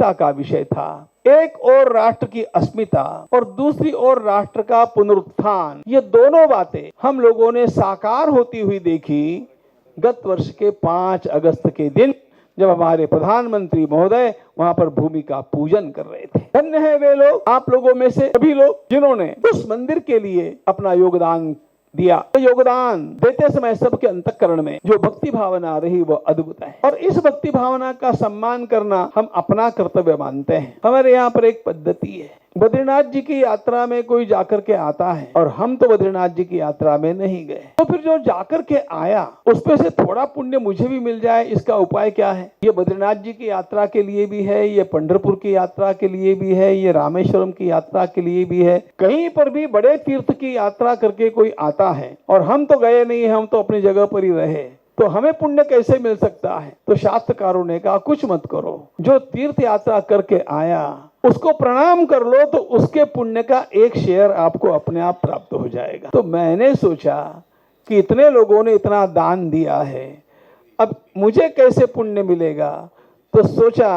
चिंता का विषय था। एक और राष्ट्र की अस्मिता और दूसरी ओर राष्ट्र का पुनरुत्थान, ये दोनों बातें हम लोगों ने साकार होती हुई देखी गत वर्ष के 5 अगस्त के दिन, जब हमारे प्रधानमंत्री महोदय वहां पर भूमि का पूजन कर रहे थे। धन्य है वे लोग, आप लोगों में से सभी लोग, जिन्होंने उस मंदिर के लिए अपना योगदान दिया। तो योगदान देते समय सबके अंतःकरण में जो भक्ति भावना रही वो अद्भुत है, और इस भक्ति भावना का सम्मान करना हम अपना कर्तव्य मानते हैं। हमारे यहाँ पर एक पद्धति है, बद्रीनाथ जी की यात्रा में कोई जाकर के आता है और हम तो बद्रीनाथ जी की यात्रा में नहीं गए, तो फिर जो जाकर के आया उसमें से थोड़ा पुण्य मुझे भी मिल जाए, इसका उपाय क्या है? ये बद्रीनाथ जी की यात्रा के लिए भी है, ये पंढरपुर की यात्रा के लिए भी है, ये रामेश्वरम की यात्रा के लिए भी है। कहीं पर भी बड़े तीर्थ की यात्रा करके कोई आता है और हम तो गए नहीं, हम तो अपनी जगह पर ही रहे, तो हमें पुण्य कैसे मिल सकता है? तो शास्त्रकारों ने कहा कुछ मत करो, जो तीर्थ यात्रा करके आया उसको प्रणाम कर लो, तो उसके पुण्य का एक शेयर आपको अपने आप प्राप्त हो जाएगा। तो मैंने सोचा कि इतने लोगों ने इतना दान दिया है, अब मुझे कैसे पुण्य मिलेगा? तो सोचा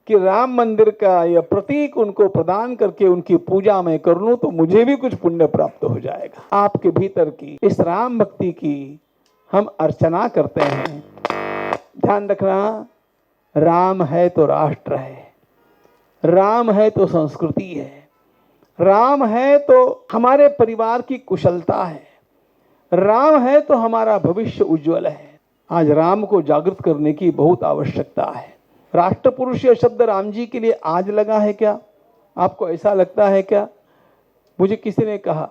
कि राम मंदिर का यह प्रतीक उनको प्रदान करके उनकी पूजा मैं कर लूं, तो मुझे भी कुछ पुण्य प्राप्त हो जाएगा। आपके भीतर की इस राम भक्ति की हम अर्चना करते हैं। ध्यान रखना, राम है तो राष्ट्र है, राम है तो संस्कृति है, राम है तो हमारे परिवार की कुशलता है, राम है तो हमारा भविष्य उज्जवल है। आज राम को जागृत करने की बहुत आवश्यकता है। राष्ट्र पुरुष यह शब्द राम जी के लिए आज लगा है क्या? आपको ऐसा लगता है क्या? मुझे किसी ने कहा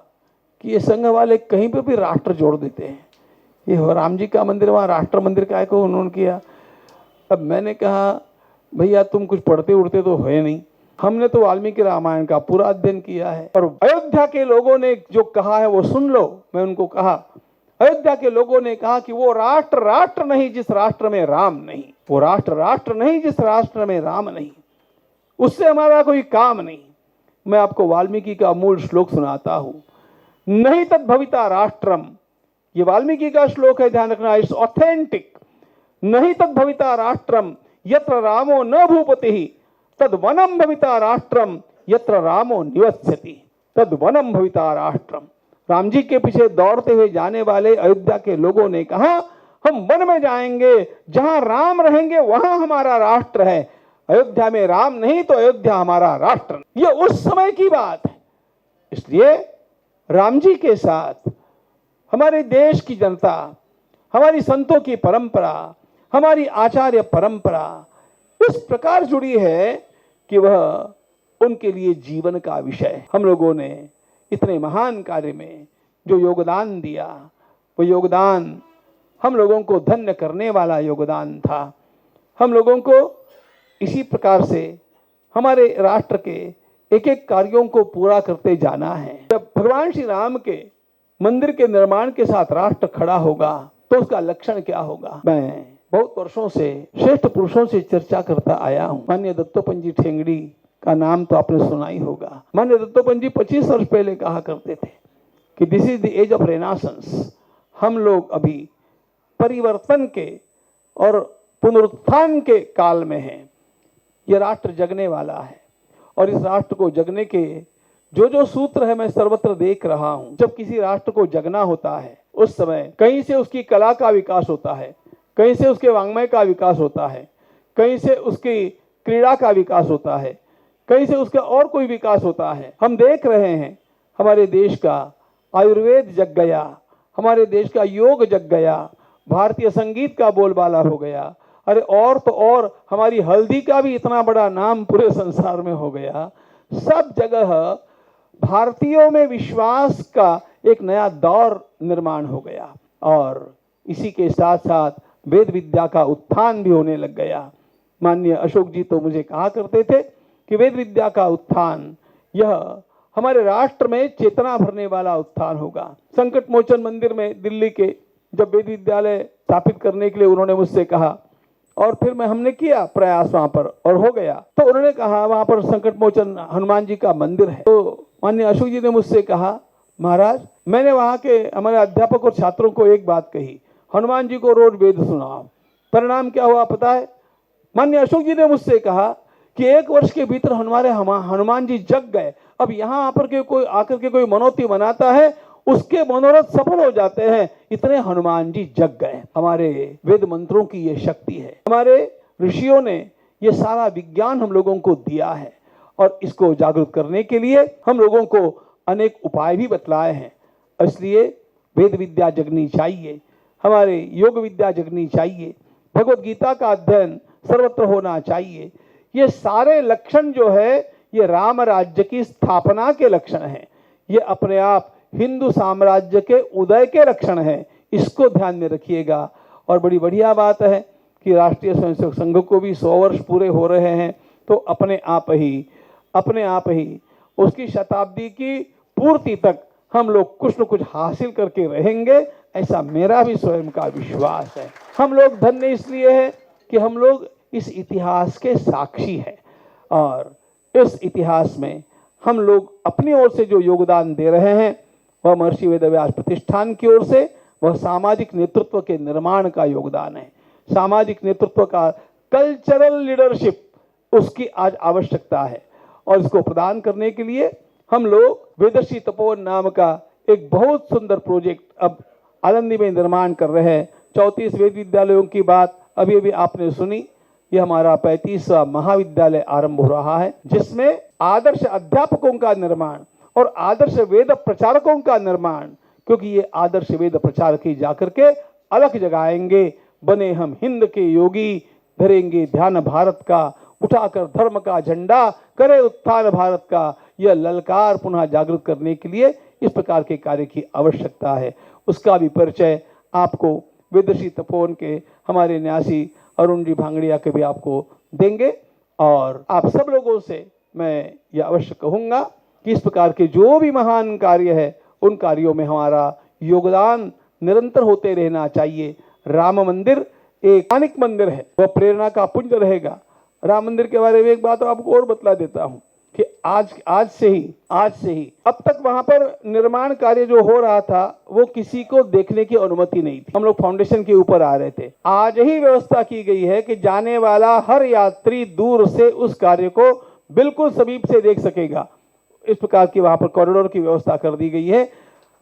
कि ये संघ वाले कहीं पर भी राष्ट्र जोड़ देते हैं, ये राम जी का मंदिर वहाँ राष्ट्र मंदिर काय को उन्होंने किया। अब मैंने कहा भैया तुम कुछ पढ़ते उड़ते तो है नहीं, हमने तो वाल्मीकि रामायण का पूरा अध्ययन किया है, और अयोध्या के लोगों ने जो कहा है वो सुन लो। मैं उनको कहा, अयोध्या के लोगों ने कहा कि वो राष्ट्र राष्ट्र नहीं जिस राष्ट्र में राम नहीं, वो राष्ट्र राष्ट्र नहीं जिस राष्ट्र में राम नहीं, उससे हमारा कोई काम नहीं। मैं आपको वाल्मीकि का मूल श्लोक सुनाता हूं, नहीं तद भविता राष्ट्रम, ये वाल्मीकि का श्लोक है, ध्यान रखना, इट्स ऑथेंटिक। नहीं तद भविता राष्ट्रम यत्र रामो न भूपति तद वनम भविता राष्ट्रम यत्र रामो निवस्यति। तद वनम भविता राष्ट्रम, राम जी के पीछे दौड़ते हुए जाने वाले अयोध्या के लोगों ने कहा हम वन में जाएंगे, जहां राम रहेंगे वहां हमारा राष्ट्र है। अयोध्या में राम नहीं तो अयोध्या हमारा राष्ट्र नहीं। ये उस समय की बात है। इसलिए राम जी के साथ हमारे देश की जनता, हमारी संतों की परंपरा, हमारी आचार्य परंपरा इस प्रकार जुड़ी है कि वह उनके लिए जीवन का विषय है। हम लोगों ने इतने महान कार्य में जो योगदान दिया, वो योगदान हम लोगों को धन्य करने वाला योगदान था। हम लोगों को इसी प्रकार से हमारे राष्ट्र के एक एक कार्यों को पूरा करते जाना है। जब भगवान श्री राम के मंदिर के निर्माण के साथ राष्ट्र खड़ा होगा तो उसका लक्षण क्या होगा? मैं बहुत वर्षों से श्रेष्ठ पुरुषों से चर्चा करता आया हूं। माननीय दत्तोपंत जी ठेंगड़ी का नाम तो आपने सुना ही होगा। माननीय दत्तोपंत जी 25 वर्ष पहले कहा करते थे कि this is the age of renaissance. हम लोग अभी परिवर्तन के और पुनरुत्थान के काल में हैं। यह राष्ट्र जगने वाला है, और इस राष्ट्र को जगने के जो सूत्र है मैं सर्वत्र देख रहा हूं। जब किसी राष्ट्र को जगना होता है उस समय कहीं से उसकी कला का विकास होता है, कहीं से उसके वांग्मय का विकास होता है, कहीं से उसकी क्रीड़ा का विकास होता है, कहीं से उसका और कोई विकास होता है। हम देख रहे हैं हमारे देश का आयुर्वेद जग गया, हमारे देश का योग जग गया, भारतीय संगीत का बोलबाला हो गया, अरे और तो और हमारी हल्दी का भी इतना बड़ा नाम पूरे संसार में हो गया। सब जगह भारतीयों में विश्वास का एक नया दौर निर्माण हो गया, और इसी के साथ साथ वेद विद्या का उत्थान भी होने लग गया। माननीय अशोक जी तो मुझे कहा करते थे कि वेद विद्या का उत्थान यह हमारे राष्ट्र में चेतना भरने वाला उत्थान होगा। संकट मोचन मंदिर में दिल्ली के जब वेद विद्यालय स्थापित करने के लिए उन्होंने मुझसे कहा, और फिर हमने किया प्रयास वहां पर और हो गया, तो उन्होंने कहा वहां पर संकट मोचन हनुमान जी का मंदिर है। तो माननीय अशोक जी ने मुझसे कहा महाराज, मैंने वहां के हमारे अध्यापक और छात्रों को एक बात कही, हनुमान जी को रोज वेद सुनाओ। परिणाम क्या हुआ पता है? माननीय अशोक जी ने मुझसे कहा कि 1 वर्ष के भीतर हमारे हनुमान जी जग गए। अब यहाँ आकर के कोई मनोती बनाता है, उसके मनोरथ सफल हो जाते हैं। इतने हनुमान जी जग गए। हमारे वेद मंत्रों की ये शक्ति है। हमारे ऋषियों ने ये सारा विज्ञान हम लोगों को दिया है और इसको जागरूक करने के लिए हम लोगों को अनेक उपाय भी बतलाए हैं। इसलिए वेद विद्या जगनी चाहिए, हमारे योग विद्या जगनी चाहिए, भगवत गीता का अध्ययन सर्वत्र होना चाहिए। ये सारे लक्षण जो है ये राम राज्य की स्थापना के लक्षण हैं। ये अपने आप हिंदू साम्राज्य के उदय के लक्षण हैं। इसको ध्यान में रखिएगा। और बड़ी बढ़िया बात है कि राष्ट्रीय स्वयंसेवक संघ को भी 100 वर्ष पूरे हो रहे हैं, तो अपने आप ही उसकी शताब्दी की पूर्ति तक हम लोग कुछ न कुछ हासिल करके रहेंगे, ऐसा मेरा भी स्वयं का विश्वास है। हम लोग धन्य इसलिए हैं कि हम लोग इस इतिहास के साक्षी हैं और इस इतिहास में हम लोग अपनी ओर से जो योगदान दे रहे हैं वह महर्षि वेदव्यास प्रतिष्ठान की ओर से वह सामाजिक नेतृत्व के निर्माण का योगदान है। सामाजिक नेतृत्व का कल्चरल लीडरशिप, उसकी आज आवश्यकता है और इसको प्रदान करने के लिए हम लोग वेदर्षि तपोवन नाम का एक बहुत सुंदर प्रोजेक्ट अब आनंदी में निर्माण कर रहे हैं। 34 वेद विद्यालयों की बात अभी अभी आपने सुनी। ये हमारा 35वां महाविद्यालय आरंभ हो रहा है, जिसमें आदर्श अध्यापकों का निर्माण और आदर्श वेद प्रचारकों का निर्माण, क्योंकि ये आदर्श वेद प्रचारक ही जाकर के अलख जगाएंगे। बने हम हिंद के योगी, धरेंगे ध्यान भारत का, उठाकर धर्म का झंडा, करे उत्थान भारत का। यह ललकार पुनः जागृत करने के लिए इस प्रकार के कार्य की आवश्यकता है। उसका भी परिचय आपको वेदर्षि तपोवन के हमारे न्यासी अरुण जी भांगड़िया के भी आपको देंगे। और आप सब लोगों से मैं यह अवश्य कहूँगा कि इस प्रकार के जो भी महान कार्य है उन कार्यों में हमारा योगदान निरंतर होते रहना चाहिए। राम मंदिर एक आनिक मंदिर है, वह प्रेरणा का पुंज रहेगा। राम मंदिर के बारे में एक बात आपको और बतला देता हूँ कि आज से ही अब तक वहां पर निर्माण कार्य जो हो रहा था वो किसी को देखने की अनुमति नहीं थी। हम लोग फाउंडेशन के ऊपर आ रहे थे। आज ही व्यवस्था की गई है कि जाने वाला हर यात्री दूर से उस कार्य को बिल्कुल समीप से देख सकेगा। इस प्रकार की वहां पर कॉरिडोर की व्यवस्था कर दी गई है।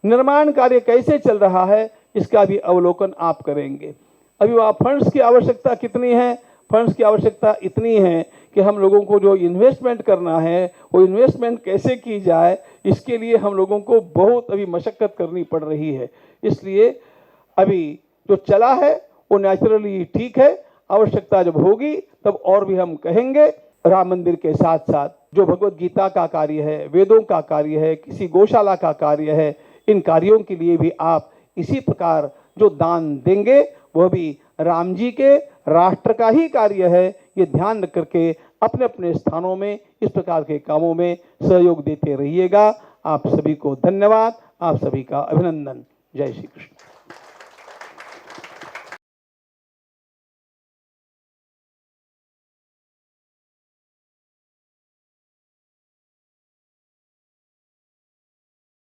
निर्माण कार्य कैसे चल रहा है इसका भी अवलोकन आप करेंगे। अभी वहाँ फंड्स की आवश्यकता कितनी है? फंड्स की आवश्यकता इतनी है कि हम लोगों को जो इन्वेस्टमेंट करना है वो इन्वेस्टमेंट कैसे की जाए, इसके लिए हम लोगों को बहुत अभी मशक्कत करनी पड़ रही है। इसलिए अभी जो चला है वो नेचुरली ठीक है। आवश्यकता जब होगी तब और भी हम कहेंगे। राम मंदिर के साथ साथ जो भगवत गीता का कार्य है, वेदों का कार्य है, किसी गौशाला का कार्य है, इन कार्यों के लिए भी आप इसी प्रकार जो दान देंगे वह भी राम जी के राष्ट्र का ही कार्य है। ये ध्यान रख करके अपने अपने स्थानों में इस प्रकार के कामों में सहयोग देते रहिएगा। आप सभी को धन्यवाद, आप सभी का अभिनंदन। जय श्री कृष्ण।